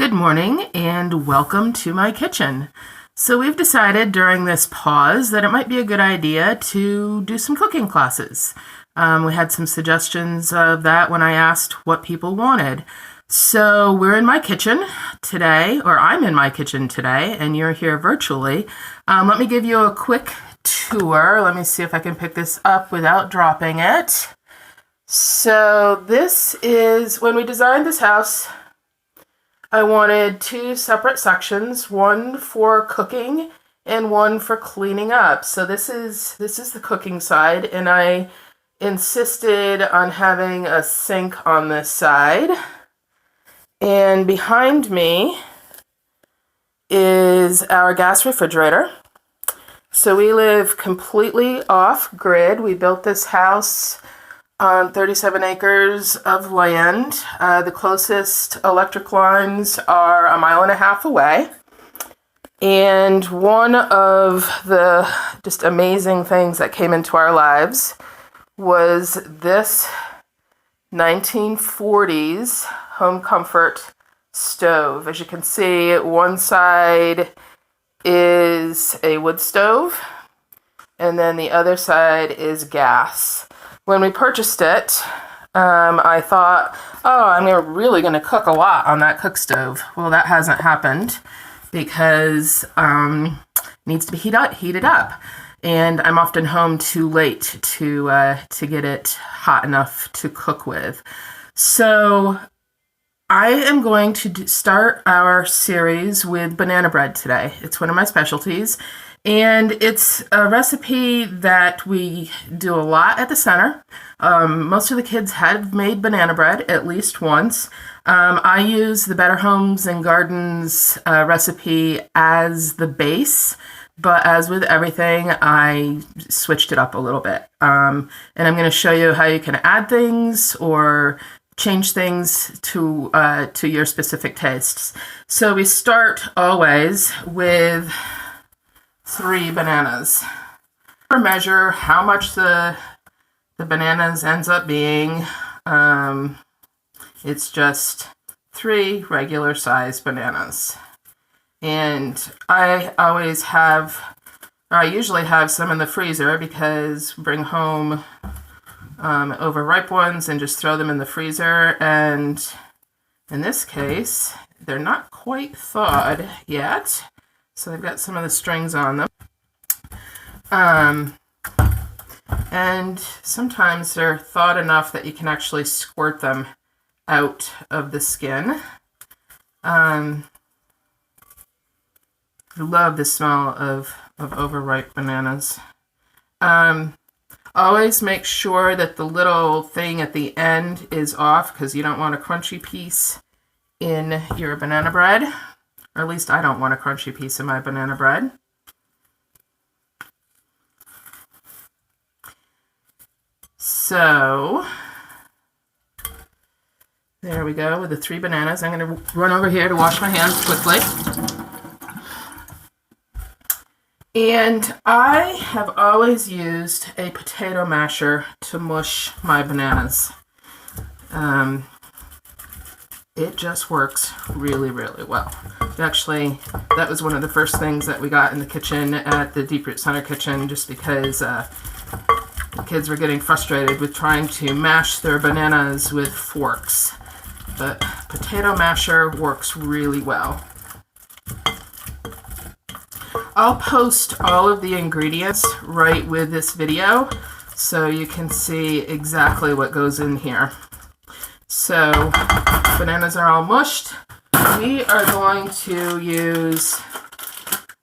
Good morning and welcome to my kitchen. So we've decided during this pause that it might be a good idea to do some cooking classes. We had some suggestions of that when I asked what people wanted. So we're in my kitchen today, or I'm in my kitchen today, and you're here virtually. Let me give you a quick tour. Let me see if I can pick this up without dropping it. So this is, when we designed this house, I wanted two separate sections, one for cooking and one for cleaning up. So this is the cooking side, and I insisted on having a sink on this side. And behind me is our gas refrigerator. So we live completely off grid. We built this house on 37 acres of land. The closest electric lines are 1.5 miles away. And one of the just amazing things that came into our lives was this 1940s home comfort stove. As you can see, one side is a wood stove, and then the other side is gas. When we purchased it, I thought, I'm really going to cook a lot on that cook stove. Well, that hasn't happened because it needs to be heated up. And I'm often home too late to get it hot enough to cook with. So I am going to start our series with banana bread today. It's one of my specialties. And it's a recipe that we do a lot at the center. Most of the kids have made banana bread at least once. I use the Better Homes and Gardens recipe as the base, but as with everything, I switched it up a little bit. And I'm going to show you how you can add things or change things to your specific tastes. So we start always with 3 bananas. Measure how much the bananas ends up being. It's just 3 regular size bananas. And I usually have some in the freezer because bring home overripe ones and just throw them in the freezer. And in this case, they're not quite thawed yet. So they've got some of the strings on them. And sometimes they're thawed enough that you can actually squirt them out of the skin. I love the smell of overripe bananas. Always make sure that the little thing at the end is off because you don't want a crunchy piece in your banana bread. Or at least I don't want a crunchy piece of my banana bread. So, there we go with the 3 bananas. I'm going to run over here to wash my hands quickly. And I have always used a potato masher to mush my bananas. It just works really, really well. Actually, that was one of the first things that we got in the kitchen at the Deep Root Center kitchen, just because the kids were getting frustrated with trying to mash their bananas with forks. But potato masher works really well. I'll post all of the ingredients right with this video so you can see exactly what goes in here. So, bananas are all mushed. We are going to use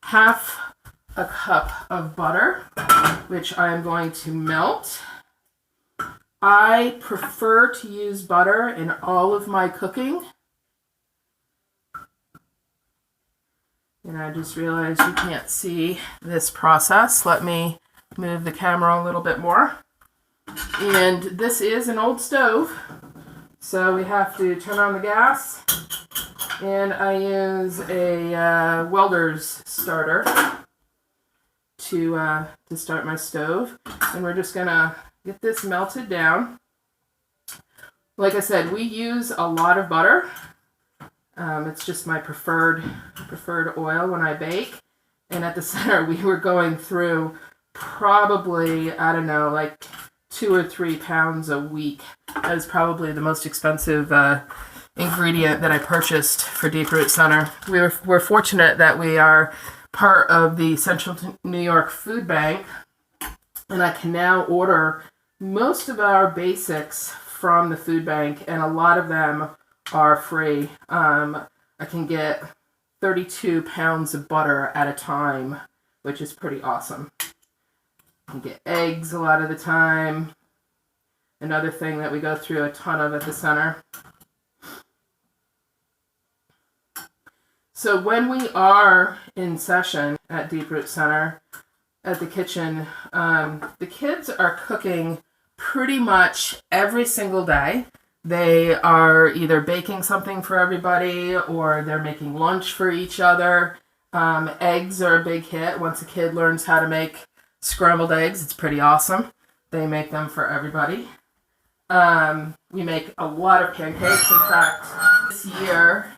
half a cup of butter, which I am going to melt. I prefer to use butter in all of my cooking. And I just realized you can't see this process. Let me move the camera a little bit more. And this is an old stove. So we have to turn on the gas, and I use a welder's starter to start my stove. And we're just gonna get this melted down. Like I said, we use a lot of butter. It's just my preferred oil when I bake. And at the center, we were going through probably, I don't know, like 2 or 3 pounds a week. That is probably the most expensive ingredient that I purchased for Deep Root Center. We're fortunate that we are part of the Central New York Food Bank, and I can now order most of our basics from the food bank, and a lot of them are free. I can get 32 pounds of butter at a time, which is pretty awesome. You can get eggs a lot of the time. Another thing that we go through a ton of at the center. So when we are in session at Deep Root Center, at the kitchen, the kids are cooking pretty much every single day. They are either baking something for everybody or they're making lunch for each other. Eggs are a big hit. Once a kid learns how to make scrambled eggs, it's pretty awesome. They make them for everybody. We make a lot of pancakes. In fact, this year,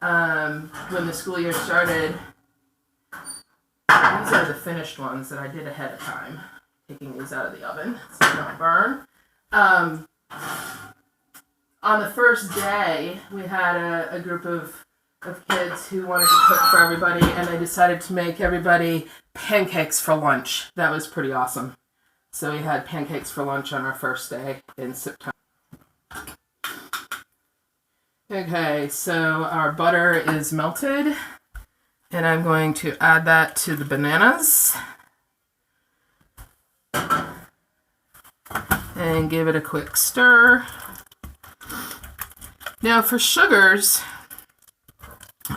when the school year started, these are the finished ones that I did ahead of time. Taking these out of the oven so they don't burn. On the first day, we had a group of kids who wanted to cook for everybody, and they decided to make everybody pancakes for lunch. That was pretty awesome. So we had pancakes for lunch on our first day in September. Okay, so our butter is melted, and I'm going to add that to the bananas. And give it a quick stir. Now for sugars,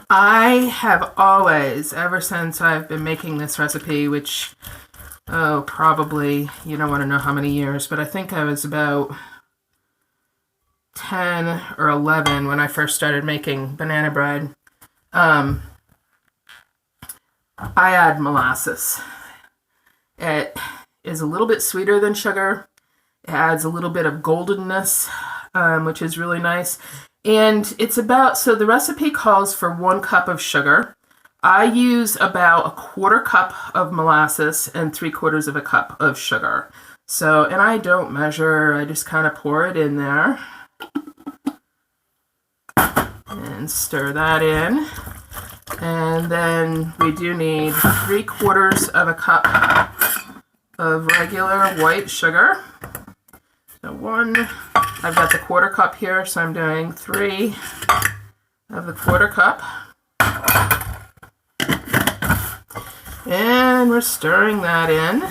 I have always, ever since I've been making this recipe, which, probably, you don't want to know how many years, but I think I was about 10 or 11 when I first started making banana bread. I add molasses. It is a little bit sweeter than sugar. It adds a little bit of goldenness, which is really nice. And it's about, so the recipe calls for 1 cup of sugar. I use about a 1/4 cup of molasses and 3/4 of a cup of sugar. So, and I don't measure, I just kind of pour it in there. And stir that in. And then we do need 3/4 of a cup of regular white sugar. So I've got the 1/4 cup here, so I'm doing 3 of the 1/4 cup. And we're stirring that in.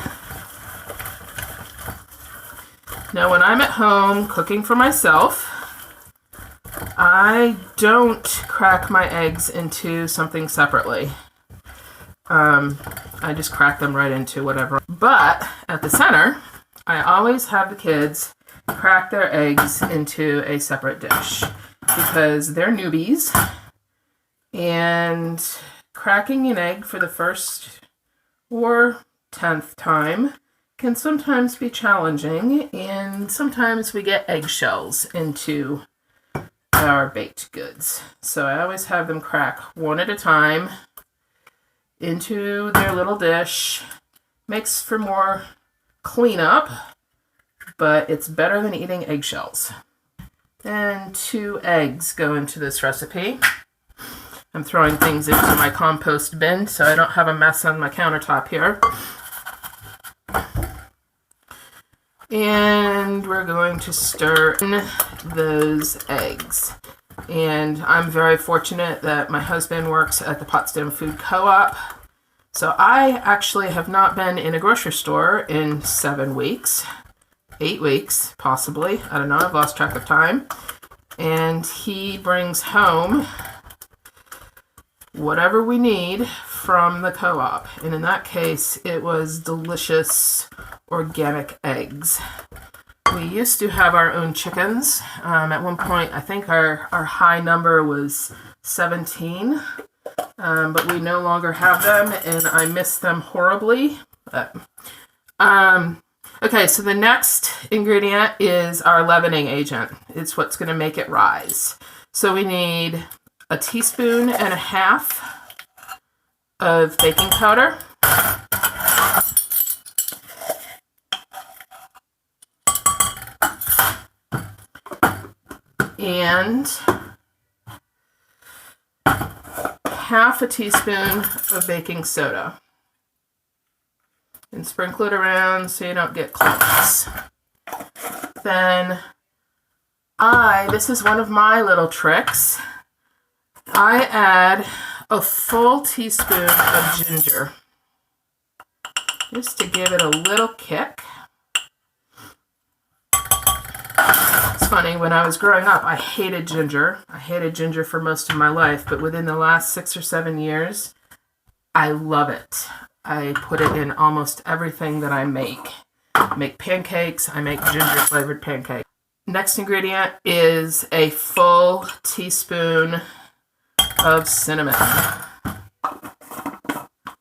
Now when I'm at home cooking for myself, I don't crack my eggs into something separately. I just crack them right into whatever. But at the center, I always have the kids crack their eggs into a separate dish because they're newbies, and cracking an egg for the first or 10th time can sometimes be challenging, and sometimes we get eggshells into our baked goods. So I always have them crack one at a time into their little dish. Makes for more cleanup, but it's better than eating eggshells. And 2 eggs go into this recipe. I'm throwing things into my compost bin so I don't have a mess on my countertop here. And we're going to stir in those eggs. And I'm very fortunate that my husband works at the Potsdam Food Co-op. So I actually have not been in a grocery store in 7 weeks. 8 weeks, possibly. I don't know, I've lost track of time. And he brings home whatever we need from the co-op. And in that case, it was delicious organic eggs. We used to have our own chickens. At one point, I think our high number was 17. But we no longer have them, and I miss them horribly. Okay, so the next ingredient is our leavening agent. It's what's going to make it rise. So we need a teaspoon and a half of baking powder. And half a teaspoon of baking soda. And sprinkle it around so you don't get clumps. Then this is one of my little tricks. I add a full teaspoon of ginger, just to give it a little kick. It's funny, when I was growing up, I hated ginger. I hated ginger for most of my life, but within the last 6 or 7 years, I love it. I put it in almost everything that I make. I make pancakes, I make ginger flavored pancakes. Next ingredient is a full teaspoon of cinnamon.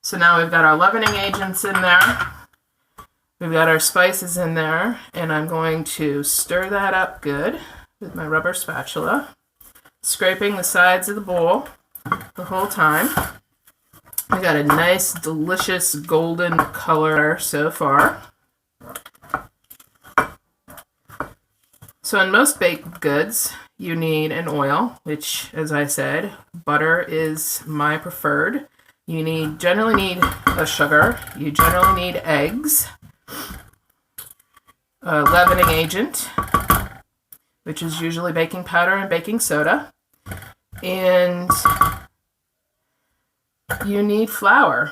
So now we've got our leavening agents in there. We've got our spices in there, and I'm going to stir that up good with my rubber spatula, scraping the sides of the bowl the whole time. We got a nice, delicious golden color so far. So in most baked goods, you need an oil, which, as I said, butter is my preferred. You generally need a sugar. You generally need eggs. A leavening agent, which is usually baking powder and baking soda. And you need flour.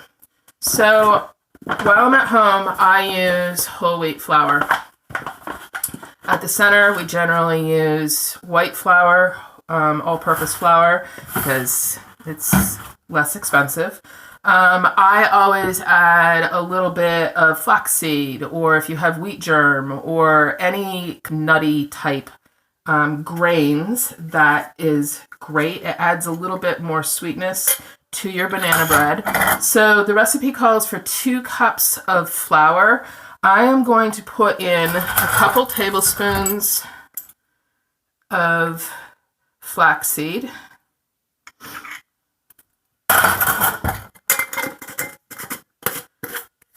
So while I'm at home, I use whole wheat flour. At the center, we generally use white flour, all-purpose flour, because it's less expensive. I always add a little bit of flaxseed, or if you have wheat germ, or any nutty type grains, that is great. It adds a little bit more sweetness to your banana bread. So the recipe calls for 2 cups of flour. I am going to put in a couple tablespoons of flaxseed.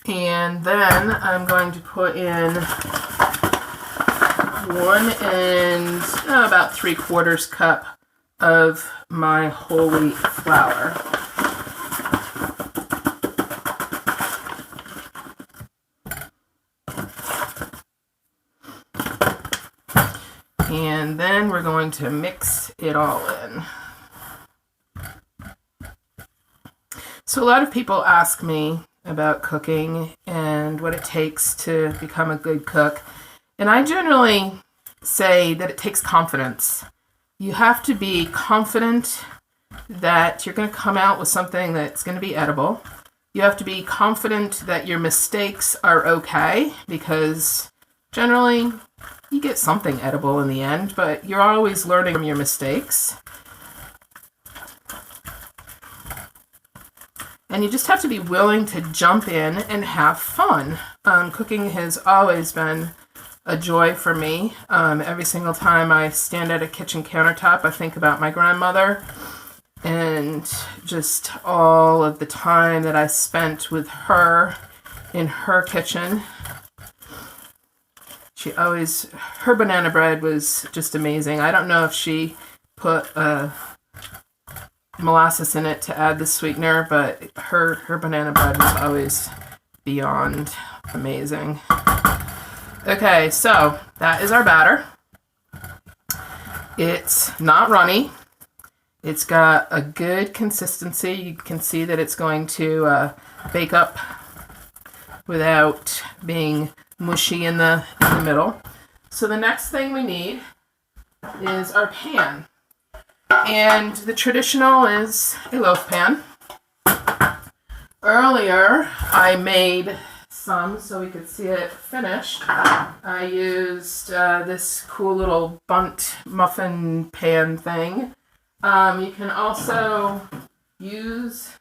And then I'm going to put in 1 and about 3/4 cup of my whole wheat flour. And then we're going to mix it all in. So a lot of people ask me about cooking and what it takes to become a good cook. And I generally say that it takes confidence. You have to be confident that you're going to come out with something that's going to be edible. You have to be confident that your mistakes are okay, because generally you get something edible in the end, but you're always learning from your mistakes. And you just have to be willing to jump in and have fun. Cooking has always been a joy for me. Every single time I stand at a kitchen countertop, I think about my grandmother and just all of the time that I spent with her in her kitchen. Her banana bread was just amazing. I don't know if she put molasses in it to add the sweetener, but her banana bread was always beyond amazing. Okay, so that is our batter. It's not runny. It's got a good consistency. You can see that it's going to bake up without being mushy in the middle. So the next thing we need is our pan. And the traditional is a loaf pan. Earlier, I made some so we could see it finished. I used this cool little bundt muffin pan thing. You can also use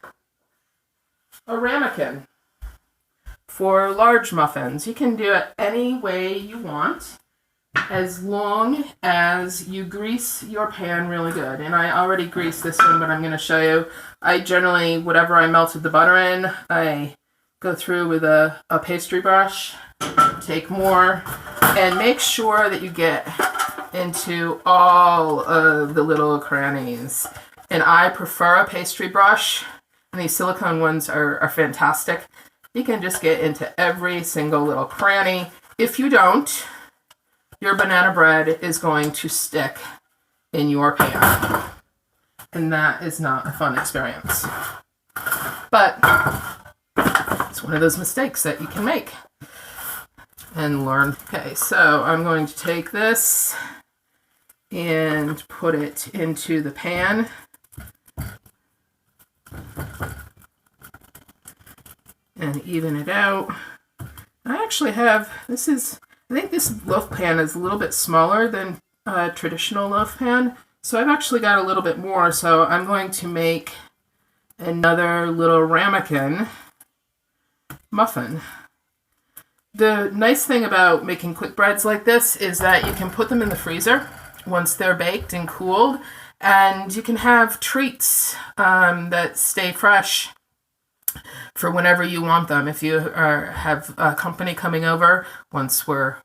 a ramekin for large muffins. You can do it any way you want. as long as you grease your pan really good. And I already greased this one, but I'm going to show you. I generally, whatever I melted the butter in, I go through with a pastry brush, take more, and make sure that you get into all of the little crannies. And I prefer a pastry brush, and these silicone ones are fantastic. You can just get into every single little cranny. If you don't, your banana bread is going to stick in your pan. And that is not a fun experience. But it's one of those mistakes that you can make and learn. Okay, so I'm going to take this and put it into the pan. And even it out. I actually have, I think this loaf pan is a little bit smaller than a traditional loaf pan. So I've actually got a little bit more. So I'm going to make another little ramekin muffin. The nice thing about making quick breads like this is that you can put them in the freezer once they're baked and cooled. And you can have treats that stay fresh for whenever you want them. If you have a company coming over, once we're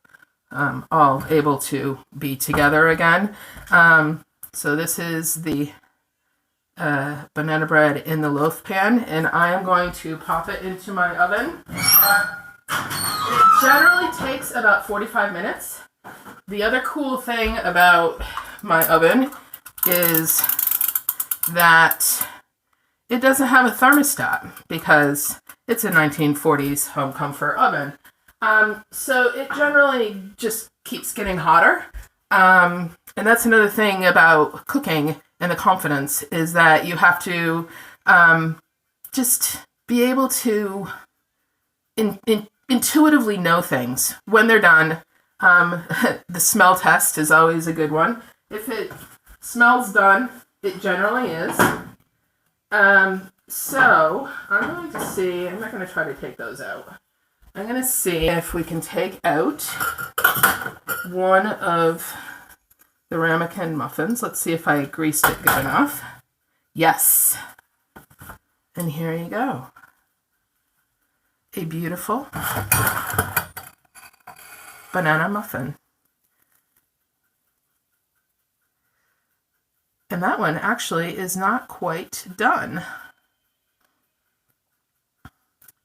all able to be together again. So this is the banana bread in the loaf pan, and I am going to pop it into my oven. It generally takes about 45 minutes. The other cool thing about my oven is that it doesn't have a thermostat because it's a 1940s home comfort oven. So it generally just keeps getting hotter. And that's another thing about cooking and the confidence is that you have to just be able to intuitively know things when they're done. The smell test is always a good one. If it smells done, it generally is. So I'm going to see, I'm not going to try to take those out. I'm going to see if we can take out one of the ramekin muffins. Let's see if I greased it good enough. Yes. And here you go. A beautiful banana muffin. And that one actually is not quite done.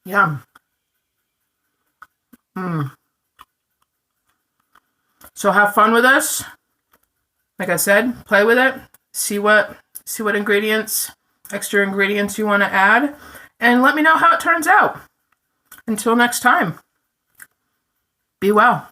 Yum. So have fun with this. Like I said, play with it. See what ingredients, extra ingredients you want to add. And let me know how it turns out. Until next time, be well.